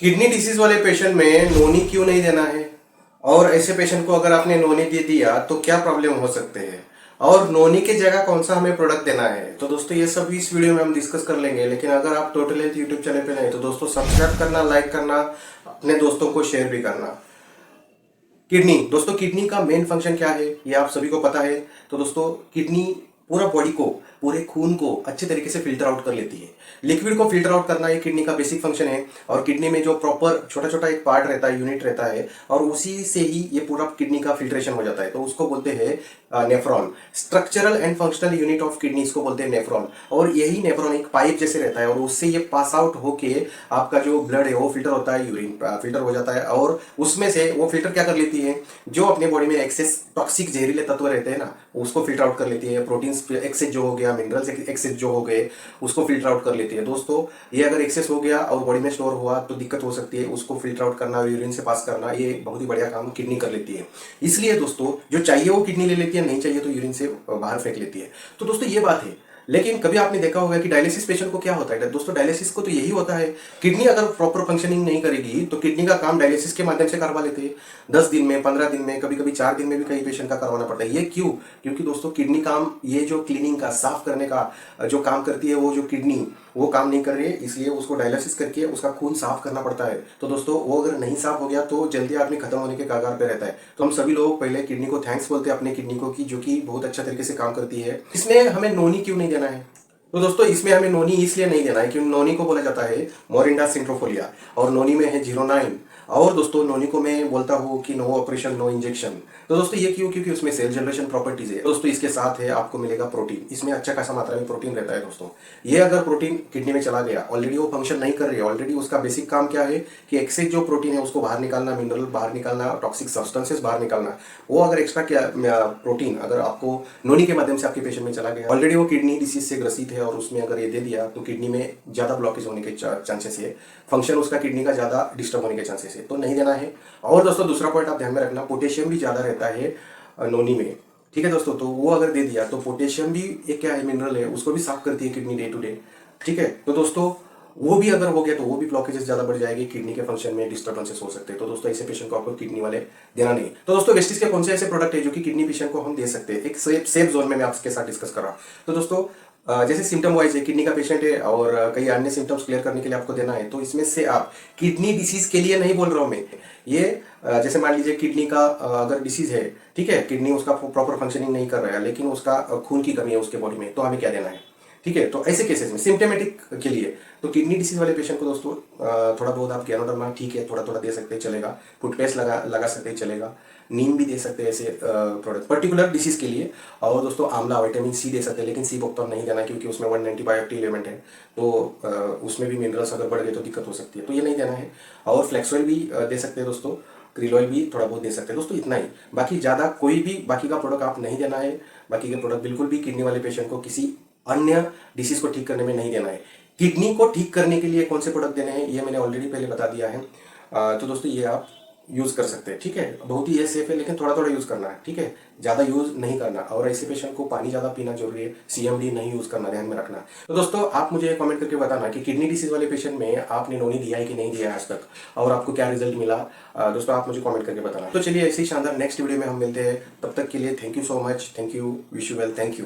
Kidney disease वाले patient में नोनी क्यों नहीं देना है, और ऐसे पेशेंट को अगर आपने नोनी दे दिया तो क्या प्रॉब्लम हो सकते हैं, और नोनी की जगह कौन सा हमें प्रोडक्ट देना है। तो दोस्तों ये सब इस वीडियो में हम डिस्कस कर लेंगे। लेकिन अगर आप टोटल हेल्थ यूट्यूब चैनल पे नहीं तो दोस्तों सब्सक्राइब करना, लाइक करना, अपने दोस्तों को शेयर भी करना। किडनी, दोस्तों किडनी का मेन फंक्शन क्या है ये आप सभी को पता है। तो दोस्तों किडनी पूरा बॉडी को, पूरे खून को अच्छे तरीके से फिल्टर आउट कर लेती है। लिक्विड को फिल्टर आउट करना ये किडनी का बेसिक फंक्शन है। और किडनी में जो प्रॉपर छोटा छोटा एक पार्ट रहता है, यूनिट रहता है, और उसी से ही ये पूरा किडनी का फिल्ट्रेशन हो जाता है। तो उसको बोलते हैं nephron. Structural and functional unit of kidney इसको बोलते हैं नेफ्रॉन। और यही नेफ्रॉन एक पाइप जैसे रहता है, और उससे ये पास आउट होके आपका जो ब्लड है वो फिल्टर होता है, यूरिन फिल्टर हो जाता है। और उसमें से वो फिल्टर क्या कर लेती है, जो अपने बॉडी में एक्सेस टॉक्सिक जहरीले तत्व रहते हैं ना, उसको फिल्टर आउट कर लेती है। प्रोटीन्स एक्सेस जो हो गया, मिनरल्स एक्सेस जो हो गए, उसको फिल्टर आउट कर लेती है। दोस्तों ये अगर एक्सेस हो गया और बॉडी में स्टोर हुआ तो दिक्कत हो सकती है। उसको फिल्टर आउट करना, यूरिन से पास करना, ये बहुत ही बढ़िया काम किडनी कर लेती है। इसलिए दोस्तों जो चाहिए वो किडनी ले लेती है, नहीं चाहिए तो यूरिन से बाहर फेंक लेती है। तो दोस्तों ये बात है। लेकिन कभी आपने देखा होगा कि डायलिसिस पेशेंट को क्या होता है। दोस्तों डायलिसिस को तो यही होता है, किडनी अगर प्रॉपर फंक्शनिंग नहीं करेगी तो किडनी का काम डायलिसिस के माध्यम से करवा लेते हैं। 10 दिन में, 15 दिन में, कभी कभी 4 दिन में भी कई पेशेंट का करवाना पड़ता है। ये क्यों? क्योंकि दोस्तों किडनी काम, ये जो क्लीनिंग का, साफ करने का जो काम करती है, वो जो किडनी वो काम नहीं कर रही है, इसलिए उसको डायलिसिस करके उसका खून साफ करना पड़ता है। तो दोस्तों वो अगर नहीं साफ हो गया तो जल्दी आदमी खत्म होने के कगार पे रहता है। तो हम सभी लोग पहले किडनी को थैंक्स बोलते हैं, अपने किडनी को, की जो कि बहुत अच्छा तरीके से काम करती है। इसमें हमें नोनी क्यों नहीं देना है? तो दोस्तों इसमें हमें नोनी इसलिए नहीं देना है क्योंकि नोनी को बोला जाता है मोरिंडा सिंट्रोफोलिया, और नोनी में है 09। और दोस्तों नोनी को मैं बोलता हूँ कि नो ऑपरेशन नो इंजेक्शन। तो दोस्तों ये क्यों? क्योंकि उसमें सेल जनरेशन प्रॉपर्टीज है। दोस्तों इसके साथ है आपको मिलेगा प्रोटीन। इसमें अच्छा खासा मात्रा में प्रोटीन रहता है। दोस्तों ये अगर प्रोटीन किडनी में चला गया, ऑलरेडी वो फंक्शन नहीं कर रही है, ऑलरेडी उसका बेसिक काम क्या है कि एक्सेस जो प्रोटीन है उसको बाहर निकालना, मिनरल बाहर निकालना, टॉक्सिक सब्सटेंसेस बाहर निकालना। वो अगर एक्स्ट्रा प्रोटीन अगर आपको नोनी के माध्यम से आपके पेशेंट में चला गया, ऑलरेडी वो किडनी डिसीज से ग्रसित है, और उसमें अगर ये दे दिया तो किडनी में ज्यादा ब्लॉकेज होने के चांसेस है, फंक्शन उसका किडनी का ज्यादा डिस्टर्ब होने के चांसेस है, तो नहीं देना है। और दोस्तों दूसरा पॉइंट आप ध्यान में रखना, पोटेशियम भी ज्यादा रहता है नोनी में। ठीक है दोस्तों, तो वो अगर दे दिया तो पोटेशियम भी एक क्या है, मिनरल है, उसको भी साफ करती है किडनी डे टू डे। ठीक है, तो दोस्तों वो भी अगर हो गया तो वो भी ब्लॉकेजेस ज्यादा बढ़ जाएगी, किडनी के फंक्शन में डिस्टर्बेंसेस हो सकते हैं। तो दोस्तों ऐसे पेशेंट को आपको किडनी वाले देना नहीं। तो दोस्तों वेस्टिज के कौन से ऐसे प्रोडक्ट है जो कि किडनी पेशेंट को हम दे सकते हैं, एक सेफ जोन में मैं आपके साथ डिस्कस कर रहा हूँ। तो दोस्तों जैसे सिम्टम वाइज है, किडनी का पेशेंट है और कई अन्य सिम्टम्स क्लियर करने के लिए आपको देना है, तो इसमें से आप किडनी डिसीज के लिए नहीं बोल रहा हूं मैं ये। जैसे मान लीजिए किडनी का अगर डिसीज है, ठीक है, किडनी उसका प्रॉपर फंक्शनिंग नहीं कर रहा है, लेकिन उसका खून की कमी है उसके बॉडी में, तो हमें क्या देना है? ठीक है, तो ऐसे केसेस में सिम्टमेटिक के लिए तो किडनी डिसीज वाले पेशेंट को दोस्तों थोड़ा बहुत आप गैनोडर्मा, ठीक है, थोड़ा थोड़ा दे सकते हैं, चलेगा। फुटपेस्ट लगा सकते हैं, चलेगा। नीम भी दे सकते हैं ऐसे प्रोडक्ट पर्टिकुलर डिसीज के लिए। और दोस्तों आंवला, विटामिन सी दे सकते हैं, लेकिन सी बोक्टॉन नहीं देना क्योंकि उसमें 190 बायोएक्टिव एलिमेंट है, तो उसमें भी मिनरल्स अगर बढ़ गए तो दिक्कत हो सकती है, तो ये नहीं देना है। और फ्लेक्स ऑयल भी दे सकते हैं दोस्तों, क्रिल ऑयल भी थोड़ा बहुत दे सकते हैं दोस्तों, इतना ही। बाकी ज़्यादा कोई भी बाकी का प्रोडक्ट आप नहीं देना है। बाकी के प्रोडक्ट बिल्कुल भी किडनी वाले पेशेंट को किसी अन्य डिसीज को ठीक करने में नहीं देना है। किडनी को ठीक करने के लिए कौन से प्रोडक्ट देने हैं ये मैंने ऑलरेडी पहले बता दिया है। तो दोस्तों ये आप यूज कर सकते हैं। ठीक है, बहुत ही ये सेफ है, लेकिन थोड़ा थोड़ा यूज करना है। ठीक है, ज्यादा यूज नहीं करना। और ऐसे पेशेंट को पानी ज्यादा पीना जरूरी है, सीएमडी नहीं यूज करना, ध्यान में रखना। तो दोस्तों आप मुझे कमेंट करके बताना कि किडनी डिसीज वाले पेशेंट में आपने नोनी दिया है कि नहीं दिया है आज तक, और आपको क्या रिजल्ट मिला। दोस्तों आप मुझे कमेंट करके बताना। तो चलिए ऐसे ही शानदार नेक्स्ट वीडियो में हम मिलते हैं, तब तक के लिए thank you so much, thank you, wish you well, thank you.